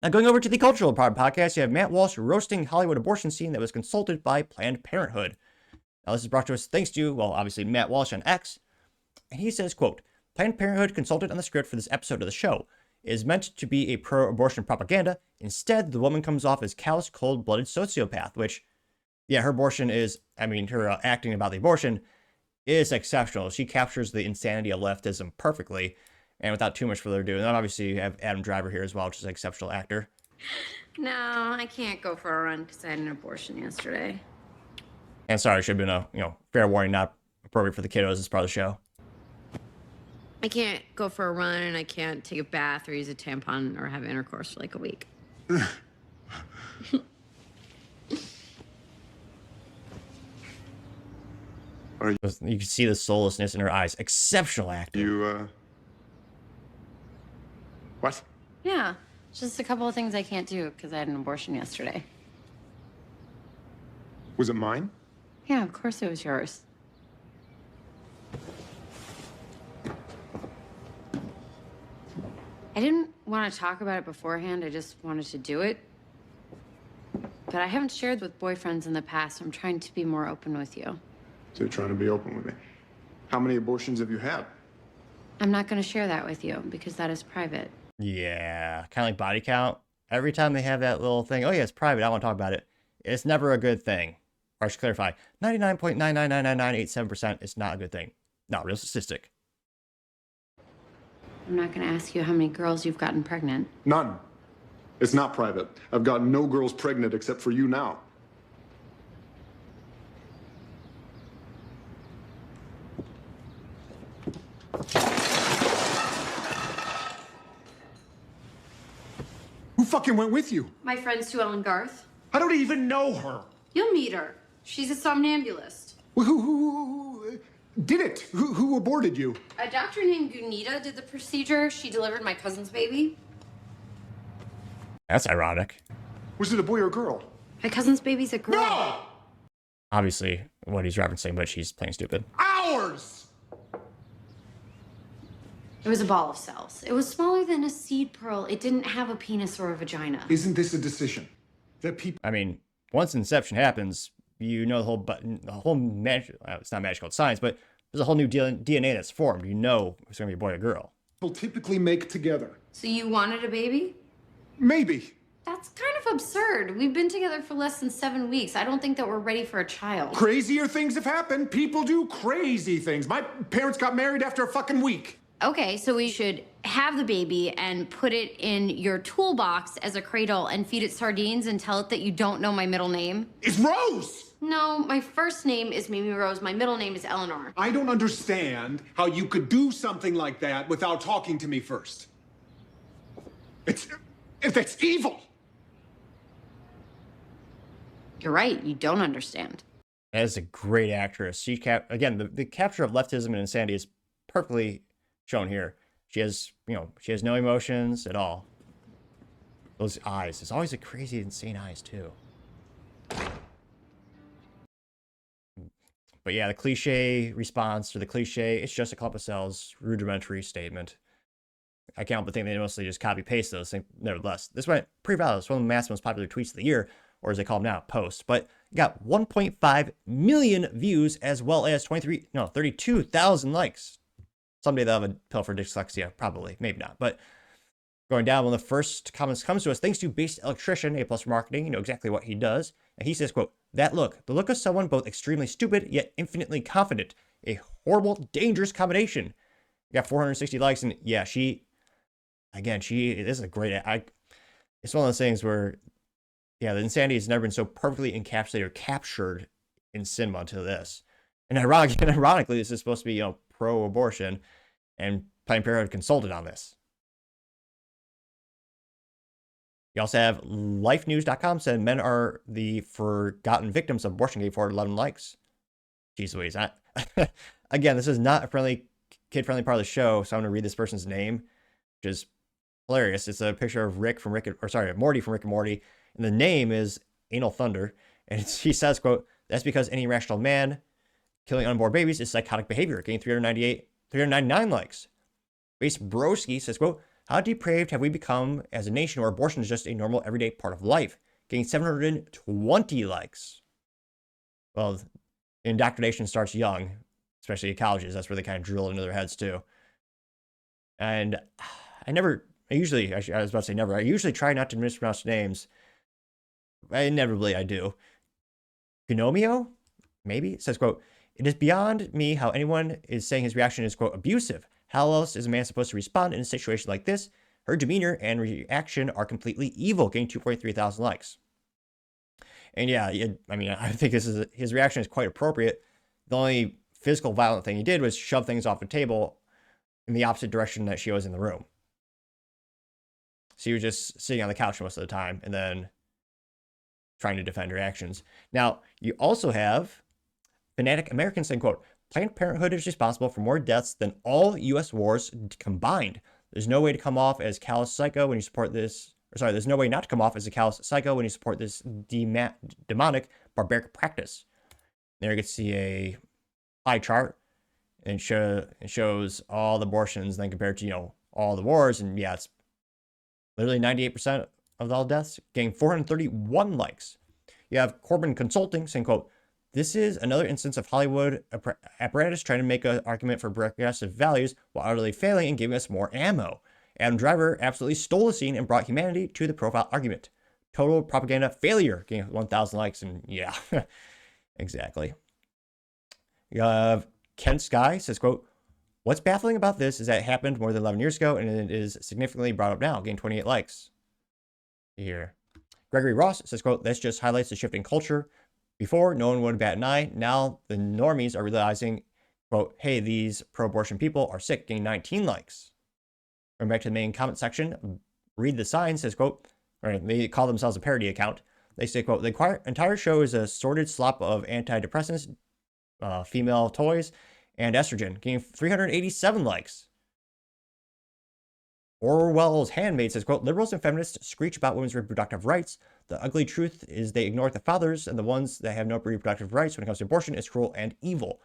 Now, going over to the Cultural Pod podcast, you have Matt Walsh roasting Hollywood abortion scene that was consulted by Planned Parenthood. Now, this is brought to us thanks to, well, obviously, Matt Walsh on X. And he says, quote, Planned Parenthood consulted on the script for this episode of the show. It is meant to be a pro-abortion propaganda. Instead, the woman comes off as callous, cold-blooded sociopath, which, yeah, her abortion is, her acting about the abortion is exceptional. She captures the insanity of leftism perfectly. And without too much further ado, and then obviously you have Adam Driver here as well, which is an exceptional actor. No, I can't go for a run because I had an abortion yesterday. And sorry, should have been a fair warning, not appropriate for the kiddos as part of the show. I can't go for a run, and I can't take a bath or use a tampon or have intercourse for like a week. You can see the soullessness in her eyes. Exceptional acting. What? Yeah, just a couple of things I can't do because I had an abortion yesterday. Was it mine? Yeah, of course it was yours. I didn't want to talk about it beforehand. I just wanted to do it. But I haven't shared with boyfriends in the past. I'm trying to be more open with you. So you're trying to be open with me. How many abortions have you had? I'm not going to share that with you because that is private. Yeah, kind of like body count. Every time they have that little thing, oh yeah, it's private, I don't want to talk about it. It's never a good thing. Or I should clarify, 99.9999987% is not a good thing. Not real statistic. I'm not going to ask you how many girls you've gotten pregnant. None. It's not private. I've gotten no girls pregnant except for you now. Who fucking went with you? My friend Sue Ellen Garth. I don't even know her. You'll meet her. She's a somnambulist. Who did it? Who aborted you? A doctor named Gunita did the procedure. She delivered my cousin's baby. That's ironic. Was it a boy or a girl? My cousin's baby's a girl. No! Obviously, what he's referencing, but she's playing stupid. Ours! It was a ball of cells. It was smaller than a seed pearl. It didn't have a penis or a vagina. Isn't this a decision that people... Once inception happens, you know it's not magical, it's science, but there's a whole new DNA that's formed. You know it's going to be a boy or girl. people typically make together? So you wanted a baby? Maybe. That's kind of absurd. We've been together for less than 7 weeks. I don't think that we're ready for a child. Crazier things have happened. People do crazy things. My parents got married after a fucking week. Okay, so we should have the baby and put it in your toolbox as a cradle and feed it sardines and tell it that you don't know my middle name? It's Rose! No, my first name is Mimi Rose. My middle name is Eleanor. I don't understand how you could do something like that without talking to me first. That's evil. You're right, you don't understand. That is a great actress. She again, the capture of leftism and insanity is perfectly shown here. She has no emotions at all. Those eyes, it's always a crazy, insane eyes too. But yeah, the cliche response to the cliche, it's just a clump of cells, rudimentary statement. I can't but think they mostly just copy paste those things. Nevertheless, this went pretty viral. It's one of the mass most popular tweets of the year, or as they call them now, posts. But it got 1.5 million views as well as 32,000 likes. Someday they'll have a pill for dyslexia, probably, maybe not. But going down, one of the first comments comes to us, thanks to Based Electrician, A+ for marketing, you know exactly what he does. And he says, quote, that look, the look of someone both extremely stupid yet infinitely confident. A horrible, dangerous combination. Got 460 likes, and yeah, this is a great, it's one of those things where, yeah, the insanity has never been so perfectly encapsulated or captured in cinema until this. And ironically, this is supposed to be, pro-abortion, and Planned Parenthood consulted on this. You also have lifenews.com said men are the forgotten victims of abortion, gave 411 likes. Jeez Louise. Again, this is not a kid-friendly part of the show, so I'm going to read this person's name, which is hilarious. It's a picture of Morty from Rick and Morty, and the name is Anal Thunder, and he says, quote, that's because any rational man killing unborn babies is psychotic behavior, getting 399 likes. Base Broski says, quote, How depraved have we become as a nation where abortion is just a normal, everyday part of life? Getting 720 likes. Well, indoctrination starts young, especially at colleges. That's where they kind of drill into their heads too. And I was about to say never. I usually try not to mispronounce names. Inevitably, I do. Gnomio, maybe, says, quote, "It is beyond me how anyone is saying his reaction is, quote, abusive. How else is a man supposed to respond in a situation like this? Her demeanor and reaction are completely evil," getting 2.3 thousand likes. And yeah, I mean, I think his reaction is quite appropriate. The only physical violent thing he did was shove things off the table in the opposite direction that she was in the room. So he was just sitting on the couch most of the time and then trying to defend her actions. Now, you also have fanatic Americans saying, quote, "Planned Parenthood is responsible for more deaths than all U.S. wars combined. There's no way to come off as callous psycho when you support this. There's no way not to come off as a callous psycho when you support this demonic, barbaric practice." There you can see a pie chart and it shows all the abortions then compared to, all the wars. And yeah, it's literally 98% of all deaths, getting 431 likes. You have Corbin Consulting saying, quote, "This is another instance of Hollywood apparatus trying to make an argument for progressive values while utterly failing and giving us more ammo. Adam Driver absolutely stole the scene and brought humanity to the profile argument. Total propaganda failure," getting 1,000 likes. And yeah, exactly. You have Kent Sky says, quote, "What's baffling about this is that it happened more than 11 years ago and it is significantly brought up now," getting 28 likes. Here. Gregory Ross says, quote, "This just highlights the shift in culture. Before, no one would bat an eye. Now the normies are realizing, quote, hey, these pro-abortion people are sick," getting 19 likes. Going back to the main comment section, Read the Sign says, quote, or they call themselves a parody account. They say, quote, "The entire show is a sordid slop of antidepressants, female toys, and estrogen," getting 387 likes. Orwell's Handmaid says, quote, "Liberals and feminists screech about women's reproductive rights. The ugly truth is they ignore the fathers and the ones that have no reproductive rights when it comes to abortion is cruel and evil."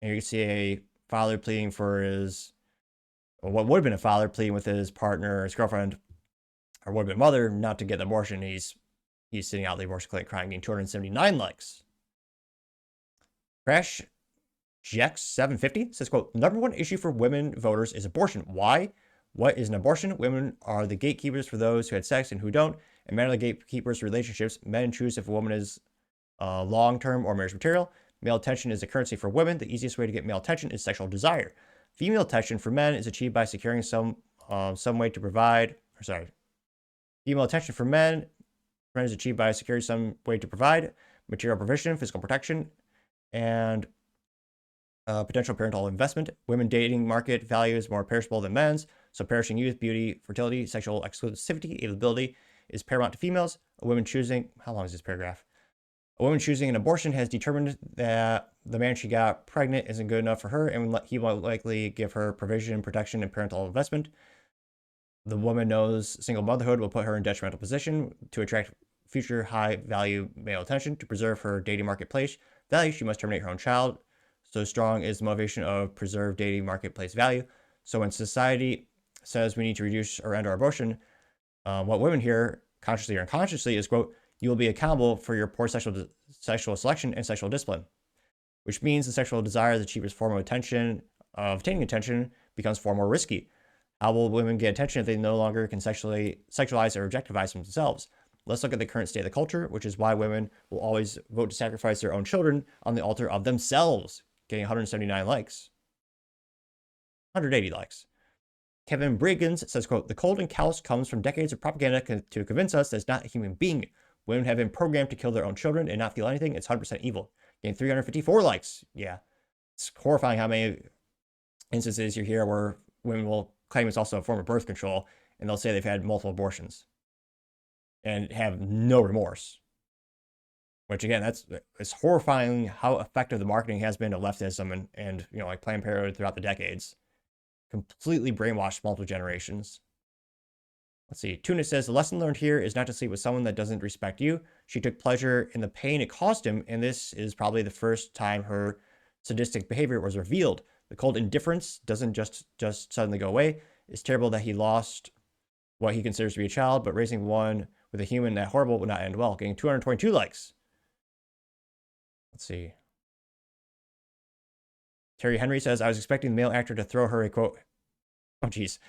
And you can see a father pleading for what would have been a father pleading with his partner, his girlfriend, or would have been mother, not to get an abortion. He's sitting out the abortion clinic crying, getting 279 likes. Crash Jex 750 says, quote, "Number one issue for women voters is abortion. Why? What is an abortion? Women are the gatekeepers for those who had sex and who don't, and men are the gatekeepers for relationships. Men choose if a woman is long-term or marriage material. Male attention is a currency for women. The easiest way to get male attention is sexual desire. Female attention for men is achieved by securing some way to provide. Female attention for men is achieved by securing some way to provide material provision, physical protection, and potential parental investment. Women dating market value is more perishable than men's, so perishing youth, beauty, fertility, sexual exclusivity, availability is paramount to females. A woman choosing," how long is this paragraph? "A woman choosing an abortion has determined that the man she got pregnant isn't good enough for her, and he will likely give her provision, protection, and parental investment. The woman knows single motherhood will put her in detrimental position to attract future high-value male attention. To preserve her dating marketplace value, she must terminate her own child. So strong is the motivation of preserved dating marketplace value. So when society says we need to reduce or end our abortion, what women hear, consciously or unconsciously, is, quote, you will be accountable for your poor sexual selection and sexual discipline, which means the sexual desire, the cheapest form of obtaining attention, becomes far more risky. How will women get attention if they no longer can sexualize or objectify themselves? Let's look at the current state of the culture, which is why women will always vote to sacrifice their own children on the altar of themselves, getting 179 likes. 180 likes. Kevin Briggins says, quote, the cold and callous comes from decades of propaganda to convince us that it's not a human being. Women have been programmed to kill their own children and not feel anything. It's 100% evil. Getting 354 likes. Yeah. It's horrifying how many instances you hear where women will claim it's also a form of birth control, and they'll say they've had multiple abortions and have no remorse. Which, again, it's horrifying how effective the marketing has been to leftism and you know, like Planned Parenthood throughout the decades. Completely brainwashed multiple generations. Let's see. Tuna says, the lesson learned here is not to sleep with someone that doesn't respect you. She took pleasure in the pain it caused him, and this is probably the first time her sadistic behavior was revealed. The cold indifference doesn't just suddenly go away. It's terrible that he lost what he considers to be a child, but raising one with a human that horrible would not end well. Getting 222 likes. Let's see. Terry Henry says, I was expecting the male actor to throw her a quote, oh geez,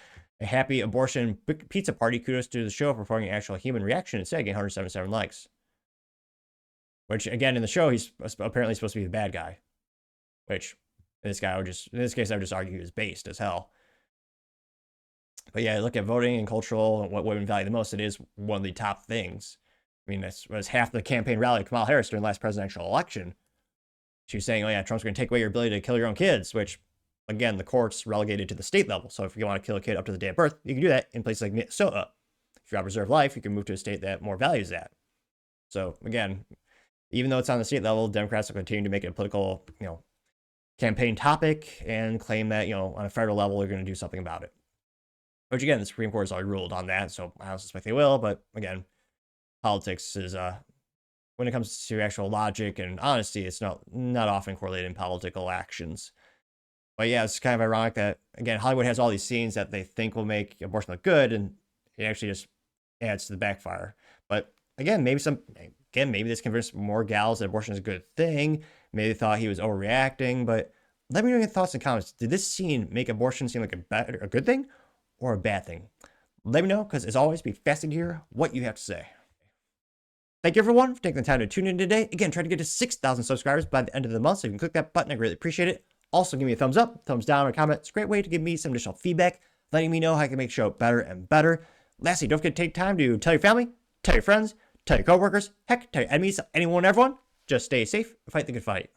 a happy abortion pizza party. Kudos to the show for performing an actual human reaction. Instead, getting 177 likes. Which, again, in the show, he's apparently supposed to be the bad guy. Which, in this case, I would just argue he was based as hell. But yeah, look at voting and cultural and what women value the most. It is one of the top things. I mean, that was half the campaign rally of Kamala Harris during the last presidential election. She was saying, oh yeah, Trump's going to take away your ability to kill your own kids, which, again, the courts relegated to the state level. So if you want to kill a kid up to the day of birth, you can do that in places like Minnesota. If you have reserved life, you can move to a state that more values that. So again, even though it's on the state level, Democrats will continue to make it a political, campaign topic and claim that, on a federal level, they're going to do something about it. Which again, the Supreme Court has already ruled on that, so I don't suspect they will. But again, politics is when it comes to actual logic and honesty, it's not often correlated in political actions. But yeah, it's kind of ironic that, again, Hollywood has all these scenes that they think will make abortion look good, and it actually just adds to the backfire. But again, maybe this convinced more gals that abortion is a good thing. Maybe they thought he was overreacting. But let me know your thoughts in the comments. Did this scene make abortion seem like a good thing or a bad thing? Let me know, because as always, be fascinated to hear what you have to say. Thank you, everyone, for taking the time to tune in today. Again, try to get to 6,000 subscribers by the end of the month, so you can click that button. I greatly appreciate it. Also, give me a thumbs up, thumbs down, or comment. It's a great way to give me some additional feedback, letting me know how I can make the show better and better. Lastly, don't forget to take time to tell your family, tell your friends, tell your coworkers, heck, tell your enemies, anyone, everyone. Just stay safe and fight the good fight.